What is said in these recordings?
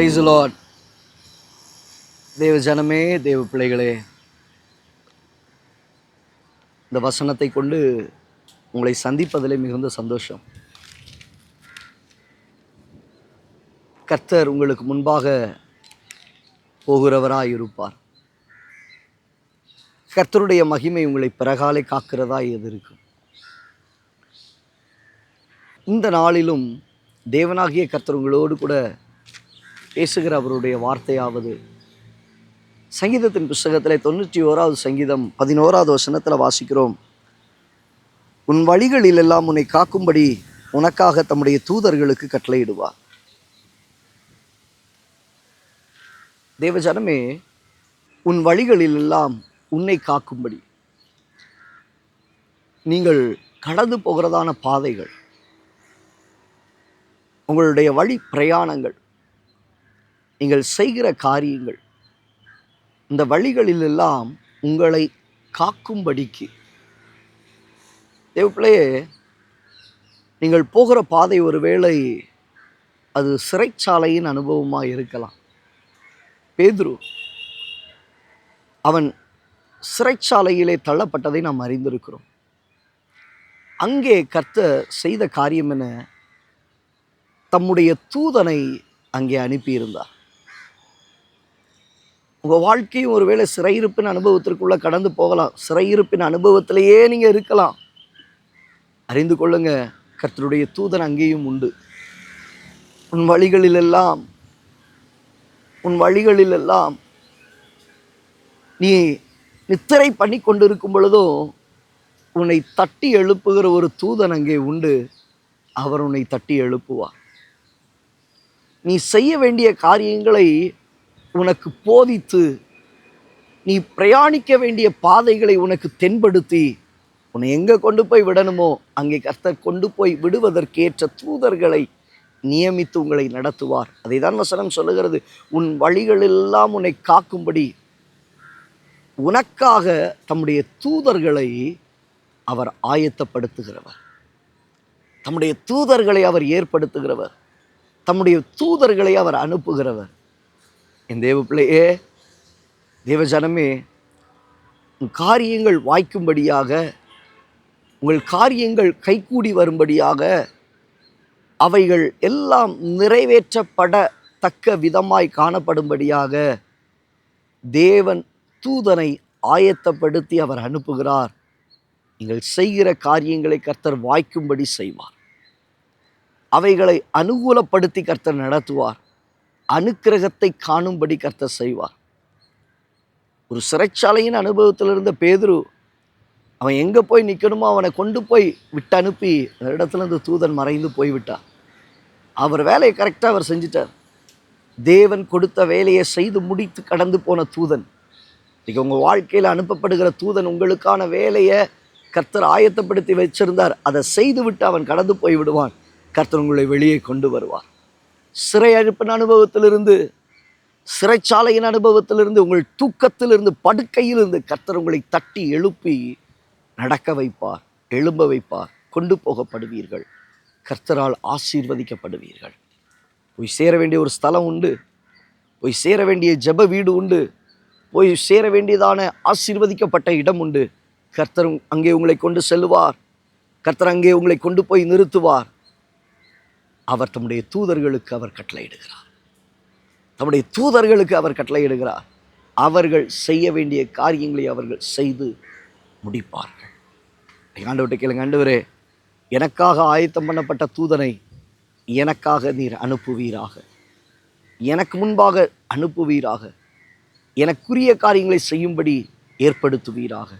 Praise the Lord. தேவ ஜனமே, தேவ பிள்ளைகளே, இந்த வசனத்தை கொண்டு உங்களை சந்திப்பதிலே மிகுந்த சந்தோஷம். கர்த்தர் உங்களுக்கு முன்பாக போகிறவராய் இருப்பார். கர்த்தருடைய மகிமை உங்களை பிறகாலை காக்கிறதா எது இருக்கும். இந்த நாளிலும் தேவனாகிய கர்த்தர் உங்களோடு கூட பேசுகிற அவருடைய வார்த்தையாவது சங்கீதத்தின் புஸ்தகத்தில் 91வது சங்கீதம் 11வது வசனத்தில் வாசிக்கிறோம். உன் வழிகளில் எல்லாம் உன்னை காக்கும்படி உனக்காக தம்முடைய தூதர்களுக்கு கட்டளையிடுவார். தேவஜனமே, உன் வழிகளில் எல்லாம் உன்னை காக்கும்படி, நீங்கள் கடந்து போகிறதான பாதைகள், உங்களுடைய வழி பிரயாணங்கள், நீங்கள் செய்கிற காரியங்கள், இந்த வழிகளில் எல்லாம் உங்களை காக்கும்படிக்கு, தேவப்பிள்ளையே, நீங்கள் போகிற பாதை ஒருவேளை அது சிறைச்சாலையின் அனுபவமாக இருக்கலாம். பேதுரு அவன் சிறைச்சாலையிலே தள்ளப்பட்டதை நாம் அறிந்திருக்கிறோம். அங்கே கர்த்தர் செய்த காரியம் என தம்முடைய தூதனை அங்கே அனுப்பியிருந்தார். உங்கள் வாழ்க்கையும் ஒருவேளை சிறையிருப்பின் அனுபவத்திற்குள்ளே கடந்து போகலாம். சிறையிருப்பின் அனுபவத்திலேயே நீங்கள் இருக்கலாம். அறிந்து கொள்ளுங்க, கர்த்தருடைய தூதன் அங்கேயும் உண்டு. உன் வழிகளிலெல்லாம் நீ நித்திரை பண்ணி கொண்டிருக்கும் பொழுதும் உன்னை தட்டி எழுப்புகிற ஒரு தூதன் அங்கே உண்டு. அவர் உன்னை தட்டி எழுப்புவார். நீ செய்ய வேண்டிய காரியங்களை உனக்கு போதித்து, நீ பிரயாணிக்க வேண்டிய பாதைகளை உனக்கு தென்படுத்தி, உன்னை எங்கே கொண்டு போய் விடணுமோ அங்கே கர்த்தர் கொண்டு போய் விடுவதற்கேற்ற தூதர்களை நியமித்து உங்களை நடத்துவார். அதை தான் வசனம் சொல்லுகிறது. உன் வழிகளெல்லாம் உன்னை காக்கும்படி உனக்காக தம்முடைய தூதர்களை அவர் ஆயத்தப்படுத்துகிறவர். தம்முடைய தூதர்களை அவர் ஏற்படுத்துகிறவர். தம்முடைய தூதர்களை அவர் அனுப்புகிறவர். என் தேவ பிள்ளையே, தேவஜனமே, உன் காரியங்கள் வாய்க்கும்படியாக, உங்கள் காரியங்கள் கைகூடி வரும்படியாக, அவைகள் எல்லாம் நிறைவேற்றப்படத்தக்க விதமாய் காணப்படும்படியாக தேவன் தூதனை ஆயத்தப்படுத்தி அவர் அனுப்புகிறார். நீங்கள் செய்கிற காரியங்களை கர்த்தர் வாய்க்கும்படி செய்வார். அவைகளை அனுகூலப்படுத்தி கர்த்தர் நடத்துவார். அனுக்கிரகத்தை காணும்படி கர்த்தர் செய்வார். ஒரு சிறைச்சாலையின் அனுபவத்தில் இருந்த பேதுரு, அவன் எங்கே போய் நிற்கணுமோ அவனை கொண்டு போய் விட்டு அனுப்பி அந்த இடத்துல இருந்து தூதன் மறைந்து போய்விட்டார். அவர் வேலையை கரெக்டாக அவர் செஞ்சிட்டார். தேவன் கொடுத்த வேலையை செய்து முடித்து கடந்து போன தூதன். இன்றைக்கி உங்கள் வாழ்க்கையில் அனுப்பப்படுகிற தூதன் உங்களுக்கான வேலையை கர்த்தர் ஆயத்தப்படுத்தி வச்சிருந்தார். அதை செய்து விட்டு அவன் கடந்து போய் விடுவான். கர்த்தர் உங்களை வெளியே கொண்டு வருவார். சிறை அழுப்பின் அனுபவத்திலிருந்து, சிறைச்சாலையின் அனுபவத்திலிருந்து, உங்கள் தூக்கத்திலிருந்து, படுக்கையிலிருந்து கர்த்தர் உங்களை தட்டி எழுப்பி நடக்க வைப்பார், எழும்ப வைப்பார். கொண்டு போகப்படுவீர்கள். கர்த்தரால் ஆசீர்வதிக்கப்படுவீர்கள். போய் சேர வேண்டிய ஒரு ஸ்தலம் உண்டு. போய் சேர வேண்டிய ஜெப வீடு உண்டு. போய் சேர வேண்டியதான ஆசீர்வதிக்கப்பட்ட இடம் உண்டு. கர்த்தர் அங்கே உங்களை கொண்டு செல்லுவார். கர்த்தர் அங்கே உங்களை கொண்டு போய் நிறுத்துவார். அவர் தம்முடைய தூதர்களுக்கு அவர் கட்டளையிடுகிறார். தம்முடைய தூதர்களுக்கு அவர் கட்டளையிடுகிறார். அவர்கள் செய்ய வேண்டிய காரியங்களை அவர்கள் செய்து முடிப்பார்கள். ஆண்டவர்கிட்ட கேளுங்க, ஆண்டவரே, எனக்காக ஆயத்தம் பண்ணப்பட்ட தூதனை எனக்காக நீர் அனுப்புவீராக. எனக்கு முன்பாக அனுப்புவீராக. எனக்குரிய காரியங்களை செய்யும்படி ஏற்படுத்துவீராக.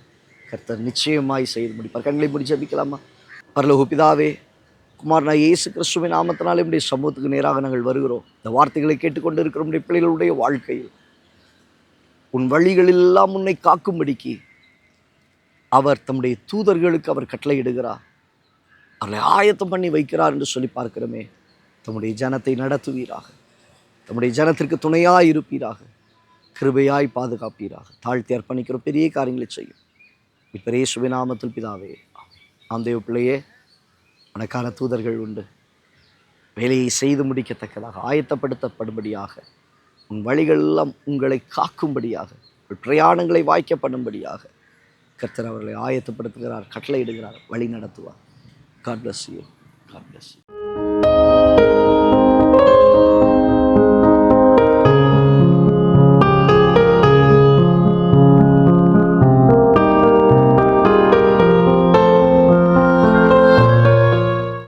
கர்த்தர் நிச்சயமாய் செய்து முடிப்பார். கண்களை மூடி ஜெபிக்கலாமா? பரலோக பிதாவே, குமாரனாகிய இயேசு கிறிஸ்துவின் நாமத்தினாலே உம்முடைய சமூகத்துக்கு நேராக நாங்கள் வருகிறோம். இந்த வார்த்தைகளை கேட்டுக்கொண்டு இருக்கிற உம்முடைய பிள்ளைகளுடைய வாழ்க்கையில் உன் வழிகளெல்லாம் உன்னை காக்கும்படிக்கு அவர் தம்முடைய தூதர்களுக்கு அவர் கட்டளையிடுகிறார். அவர்களை ஆயத்தம் பண்ணி வைக்கிறார் என்று சொல்லி பார்க்கிறோமே. தம்முடைய ஜனத்தை நடத்துவீராக. தம்முடைய ஜனத்திற்கு துணையாய் இருப்பீராக. கிருபையாய் பாதுகாப்பீராக. தாழ்த்தி அர்ப்பணிக்கிற பெரிய காரியங்களை செய்யும். இப்போ இயேசுவின் நாமத்தில் பிதாவே. ஆம் தேவ பிள்ளையே, உனக்கான தூதர்கள் உண்டு. வேலையை செய்து முடிக்கத்தக்கதாக ஆயத்தப்படுத்தப்படும்படியாக, உன் வழிகளெல்லாம் உங்களை காக்கும்படியாக, உங்கள் பிரயாணங்களை வாய்க்க பண்ணும்படியாக கர்த்தர் அவர்களை ஆயத்தப்படுத்துகிறார், கட்டளையிடுகிறார், வழி நடத்துவார். God bless you. God bless you.